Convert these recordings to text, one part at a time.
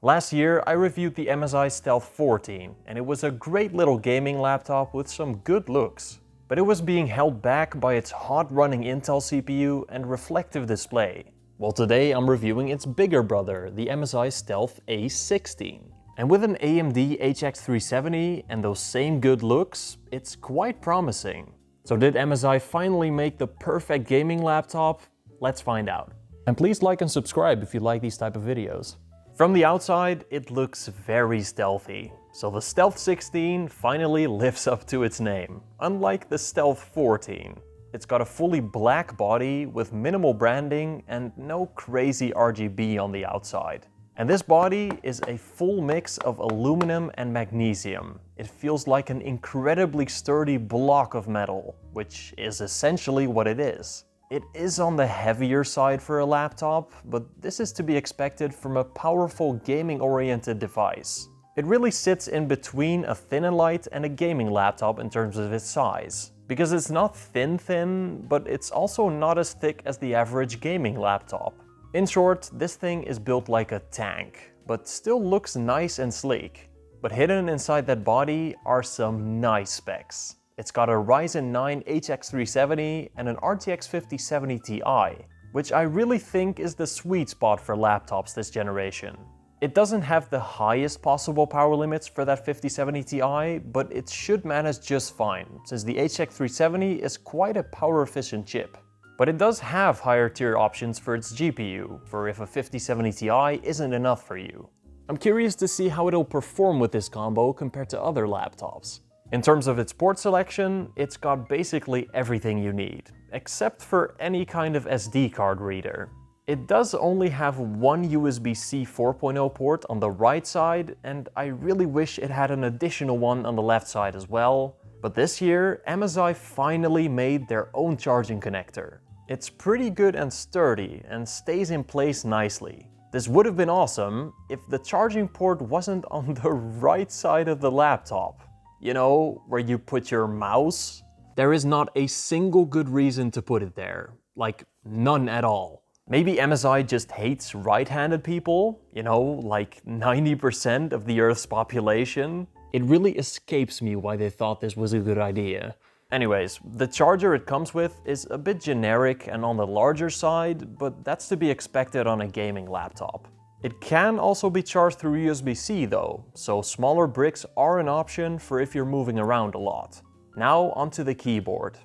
Last year, I reviewed the MSI Stealth 14, and it was a great little gaming laptop with some good looks. But it was being held back by its hot-running Intel CPU and reflective display. Well, today I'm reviewing its bigger brother, the MSI Stealth A16. And with an AMD HX370 and those same good looks, it's quite promising. So did MSI finally make the perfect gaming laptop? Let's find out. And please like and subscribe if you like these type of videos. From the outside, it looks very stealthy. So the Stealth 16 finally lives up to its name, unlike the Stealth 14. It's got a fully black body with minimal branding and no crazy RGB on the outside. And this body is a full mix of aluminum and magnesium. It feels like an incredibly sturdy block of metal, which is essentially what it is. It is on the heavier side for a laptop, but this is to be expected from a powerful gaming-oriented device. It really sits in between a thin and light and a gaming laptop in terms of its size. Because it's not thin, but it's also not as thick as the average gaming laptop. In short, this thing is built like a tank, but still looks nice and sleek. But hidden inside that body are some nice specs. It's got a Ryzen 9 HX370 and an RTX 5070 Ti, which I really think is the sweet spot for laptops this generation. It doesn't have the highest possible power limits for that 5070 Ti, but it should manage just fine, since the HX370 is quite a power efficient chip. But it does have higher tier options for its GPU, for if a 5070 Ti isn't enough for you. I'm curious to see how it'll perform with this combo compared to other laptops. In terms of its port selection, it's got basically everything you need, except for any kind of SD card reader. It does only have one USB-C 4.0 port on the right side, and I really wish it had an additional one on the left side as well. But this year, MSI finally made their own charging connector. It's pretty good and sturdy and stays in place nicely. This would have been awesome if the charging port wasn't on the right side of the laptop. You know, where you put your mouse? There is not a single good reason to put it there. Like, none at all. Maybe MSI just hates right-handed people, you know, like 90% of the Earth's population. It really escapes me why they thought this was a good idea. Anyways, the charger it comes with is a bit generic and on the larger side, but that's to be expected on a gaming laptop. It can also be charged through USB-C though, so smaller bricks are an option for if you're moving around a lot. Now onto the keyboard.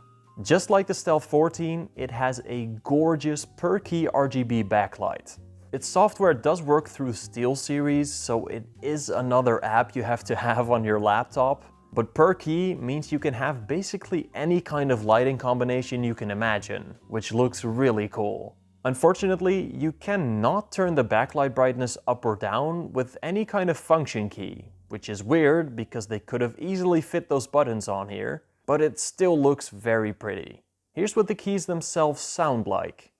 Just like the Stealth 14, it has a gorgeous per-key RGB backlight. Its software does work through SteelSeries, so it is another app you have to have on your laptop. But per key means you can have basically any kind of lighting combination you can imagine, which looks really cool. Unfortunately, you cannot turn the backlight brightness up or down with any kind of function key, which is weird because they could have easily fit those buttons on here, but it still looks very pretty. Here's what the keys themselves sound like.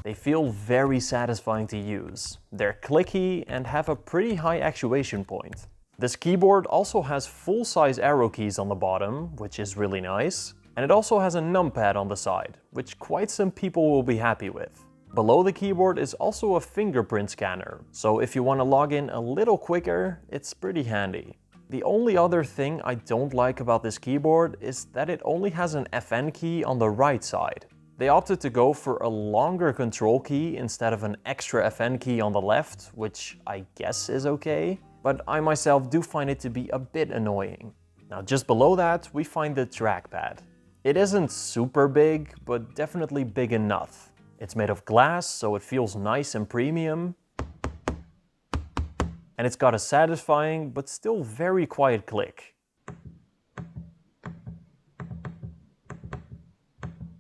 They feel very satisfying to use. They're clicky and have a pretty high actuation point. This keyboard also has full-size arrow keys on the bottom, which is really nice. And it also has a numpad on the side, which quite some people will be happy with. Below the keyboard is also a fingerprint scanner, so if you want to log in a little quicker, it's pretty handy. The only other thing I don't like about this keyboard is that it only has an FN key on the right side. They opted to go for a longer control key instead of an extra FN key on the left, which I guess is okay, but I myself do find it to be a bit annoying. Now just below that we find the trackpad. It isn't super big, but definitely big enough. It's made of glass, so it feels nice and premium. And it's got a satisfying but still very quiet click.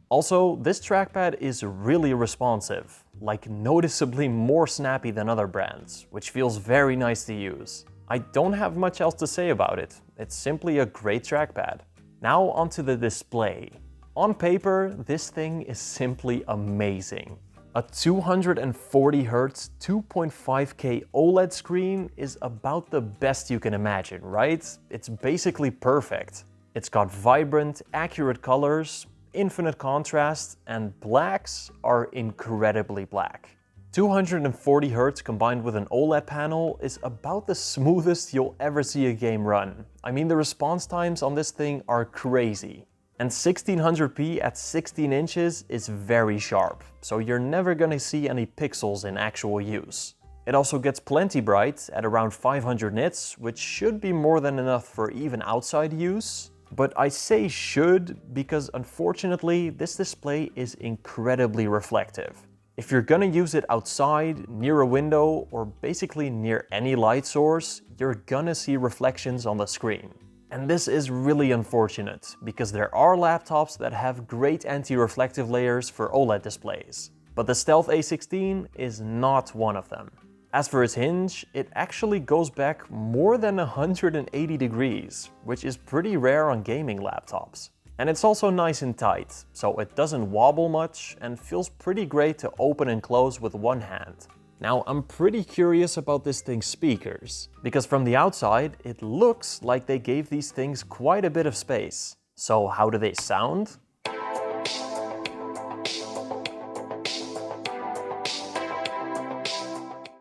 Also, this trackpad is really responsive, like noticeably more snappy than other brands, which feels very nice to use. I don't have much else to say about it. It's simply a great trackpad. Now onto the display. On paper, this thing is simply amazing. A 240Hz 2.5K OLED screen is about the best you can imagine, right? It's basically perfect. It's got vibrant, accurate colors. infinite contrast, and blacks are incredibly black. 240Hz combined with an OLED panel is about the smoothest you'll ever see a game run. I mean, the response times on this thing are crazy. And 1600p at 16 inches is very sharp, so you're never gonna see any pixels in actual use. It also gets plenty bright at around 500 nits, which should be more than enough for even outside use. But I say should because unfortunately this display is incredibly reflective. If you're gonna use it outside, near a window, or basically near any light source, you're gonna see reflections on the screen. And this is really unfortunate, because there are laptops that have great anti-reflective layers for OLED displays. But the Stealth A16 is not one of them. As for its hinge, it actually goes back more than 180 degrees, which is pretty rare on gaming laptops. And it's also nice and tight, so it doesn't wobble much and feels pretty great to open and close with one hand. Now, I'm pretty curious about this thing's speakers, because from the outside, it looks like they gave these things quite a bit of space. So how do they sound?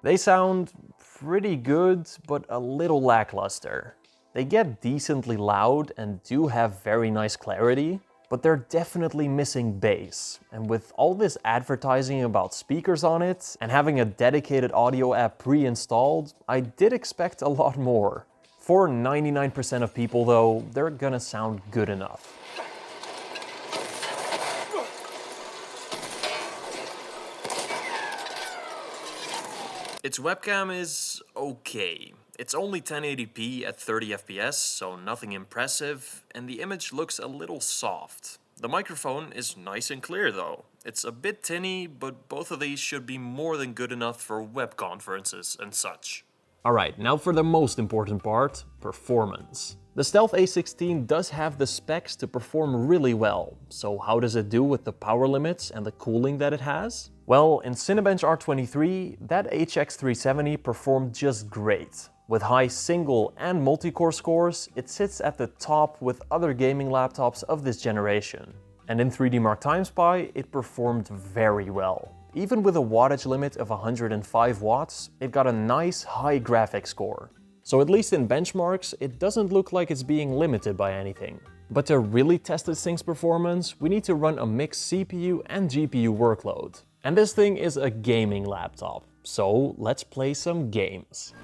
They sound pretty good, but a little lackluster. They get decently loud and do have very nice clarity, but they're definitely missing bass. And with all this advertising about speakers on it and having a dedicated audio app pre-installed, I did expect a lot more. For 99% of people though, they're gonna sound good enough. Its webcam is okay. It's only 1080p at 30 FPS, so nothing impressive, and the image looks a little soft. The microphone is nice and clear though. It's a bit tinny, but both of these should be more than good enough for web conferences and such. Alright, now for the most important part, performance. The Stealth A16 does have the specs to perform really well, so how does it do with the power limits and the cooling that it has? Well, in Cinebench R23, that HX370 performed just great. With high single and multi-core scores, it sits at the top with other gaming laptops of this generation. And in 3D Mark TimeSpy, it performed very well. Even with a wattage limit of 105 watts, it got a nice high graphics score. So at least in benchmarks, it doesn't look like it's being limited by anything. But to really test this thing's performance, we need to run a mixed CPU and GPU workload. And this thing is a gaming laptop, so let's play some games.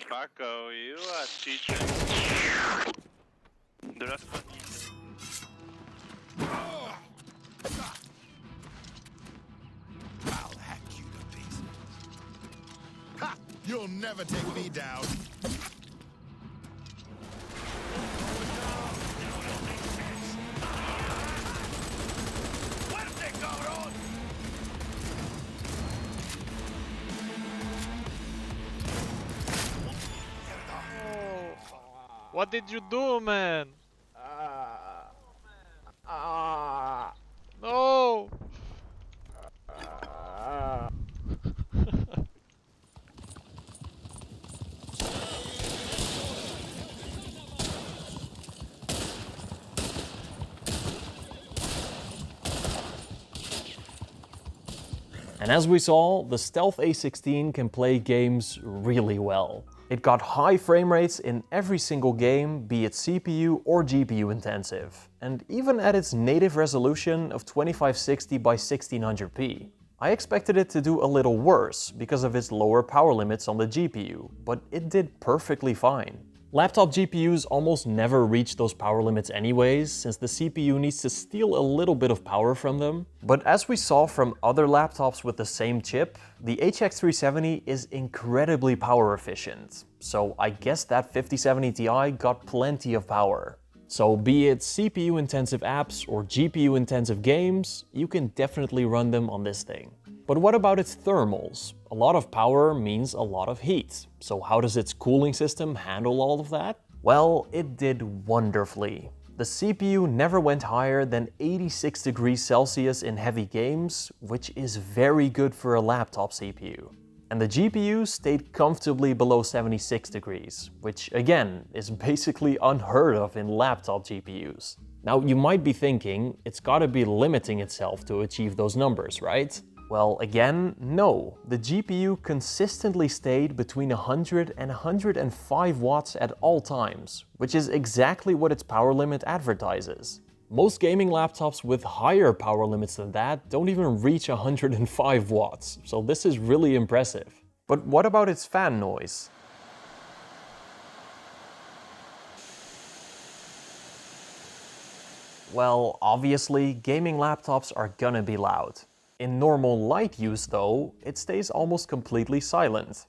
Paco, you are teaching. The last one. I'll hack you to pieces. Ha! You'll never take me down. What did you do, man? No! And as we saw, the Stealth A16 can play games really well. It got high frame rates in every single game, be it CPU or GPU intensive, and even at its native resolution of 2560 by 1600p. I expected it to do a little worse because of its lower power limits on the GPU, but it did perfectly fine. Laptop GPUs almost never reach those power limits anyways, since the CPU needs to steal a little bit of power from them. But as we saw from other laptops with the same chip, the HX370 is incredibly power efficient. So I guess that 5070 Ti got plenty of power. So be it CPU-intensive apps or GPU-intensive games, you can definitely run them on this thing. But what about its thermals? A lot of power means a lot of heat. So how does its cooling system handle all of that? Well, it did wonderfully. The CPU never went higher than 86 degrees Celsius in heavy games, which is very good for a laptop CPU. And the GPU stayed comfortably below 76 degrees, which again is basically unheard of in laptop GPUs. Now you might be thinking, it's gotta be limiting itself to achieve those numbers, right? Well, again, no. The GPU consistently stayed between 100 and 105 watts at all times, which is exactly what its power limit advertises. Most gaming laptops with higher power limits than that don't even reach 105 watts, so this is really impressive. But what about its fan noise? Well, obviously, gaming laptops are gonna be loud. In normal light use though, it stays almost completely silent.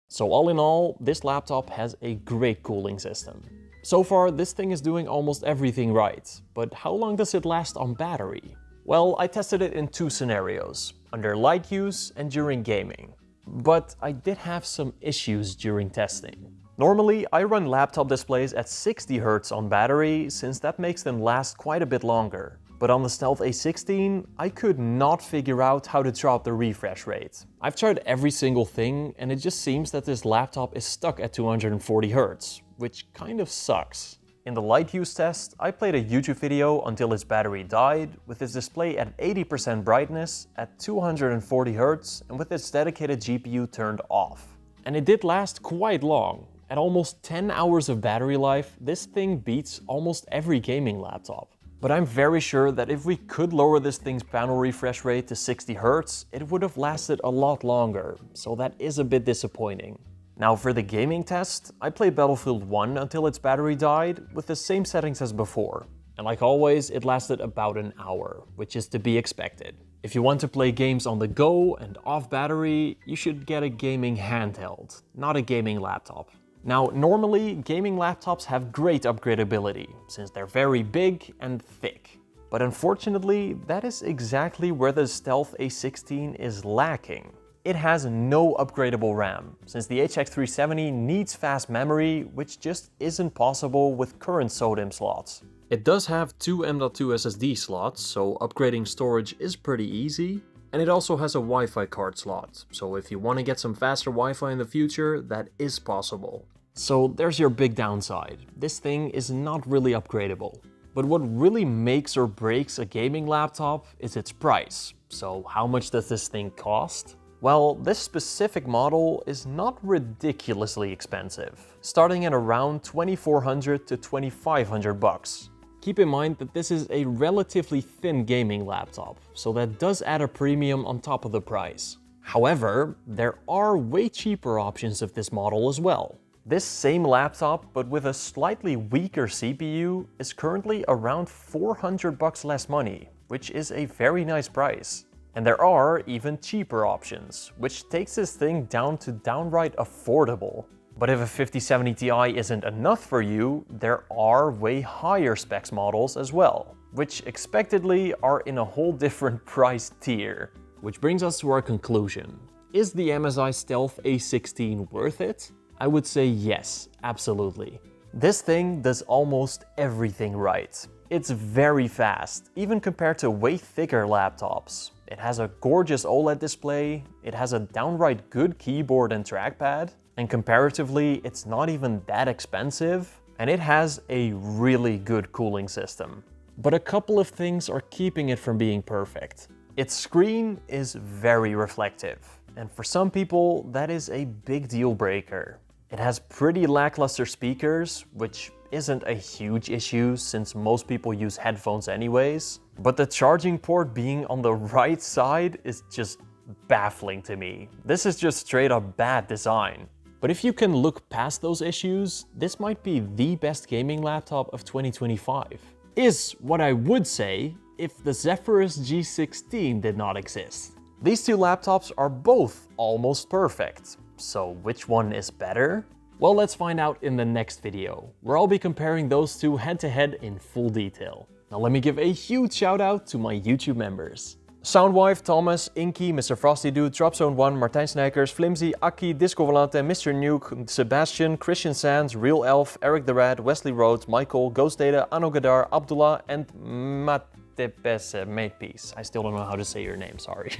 So all in all, this laptop has a great cooling system. So far, this thing is doing almost everything right, but how long does it last on battery? Well, I tested it in two scenarios, under light use and during gaming. But I did have some issues during testing. Normally, I run laptop displays at 60 Hz on battery, since that makes them last quite a bit longer. But on the Stealth A16, I could not figure out how to drop the refresh rate. I've tried every single thing, and it just seems that this laptop is stuck at 240 Hz, which kind of sucks. In the light use test, I played a YouTube video until its battery died, with its display at 80% brightness, at 240 Hz, and with its dedicated GPU turned off. And it did last quite long. At almost 10 hours of battery life, this thing beats almost every gaming laptop. But I'm very sure that if we could lower this thing's panel refresh rate to 60 Hz, it would have lasted a lot longer, so that is a bit disappointing. Now for the gaming test, I played Battlefield 1 until its battery died, with the same settings as before. And like always, it lasted about an hour, which is to be expected. If you want to play games on the go and off battery, you should get a gaming handheld, not a gaming laptop. Now, normally, gaming laptops have great upgradeability, since they're very big and thick. But unfortunately, that is exactly where the Stealth A16 is lacking. It has no upgradable RAM, since the HX370 needs fast memory, which just isn't possible with current SODIMM slots. It does have two M.2 SSD slots, so upgrading storage is pretty easy. And it also has a Wi-Fi card slot, so if you want to get some faster Wi-Fi in the future, that is possible. So there's your big downside. This thing is not really upgradable. But what really makes or breaks a gaming laptop is its price. So how much does this thing cost? Well, this specific model is not ridiculously expensive, starting at around $2,400 to $2,500. Keep in mind that this is a relatively thin gaming laptop, so that does add a premium on top of the price. However, there are way cheaper options of this model as well. This same laptop, but with a slightly weaker CPU, is currently around $400 less money, which is a very nice price. And there are even cheaper options, which takes this thing down to downright affordable. But if a 5070 Ti isn't enough for you, there are way higher specs models as well, which expectedly are in a whole different price tier. Which brings us to our conclusion. Is the MSI Stealth A16 worth it? I would say yes, absolutely. This thing does almost everything right. It's very fast, even compared to way thicker laptops. It has a gorgeous OLED display, it has a downright good keyboard and trackpad, and comparatively, it's not even that expensive, and it has a really good cooling system. But a couple of things are keeping it from being perfect. Its screen is very reflective, and for some people, that is a big deal breaker. It has pretty lackluster speakers, which isn't a huge issue since most people use headphones anyways, but the charging port being on the right side is just baffling to me. This is just straight up bad design. But if you can look past those issues, this might be the best gaming laptop of 2025. Is what I would say if the Zephyrus G16 did not exist. These two laptops are both almost perfect. So which one is better? Well, let's find out in the next video, where I'll be comparing those two head to head in full detail. Now let me give a huge shout out to my YouTube members. Soundwife, Thomas, Inky, Mr. Frosty Dude, Dropzone1, Martijn Snijkers, Flimsy, Aki, Disco Volante, Mr. Nuke, Sebastian, Christian Sands, Real Elf, Eric the Rat, Wesley Rhodes, Michael, Ghost Data, Ano Gadar, Abdullah, and Matepese Madepiece. I still don't know how to say your name, sorry.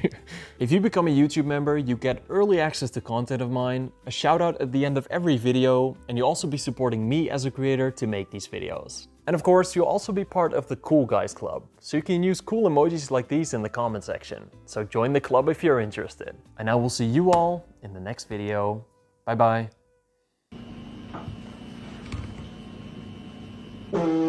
If you become a YouTube member, you get early access to content of mine, a shout out at the end of every video, and you'll also be supporting me as a creator to make these videos. And of course, you'll also be part of the Cool Guys Club, so you can use cool emojis like these in the comment section. So join the club if you're interested. And I will see you all in the next video. Bye bye.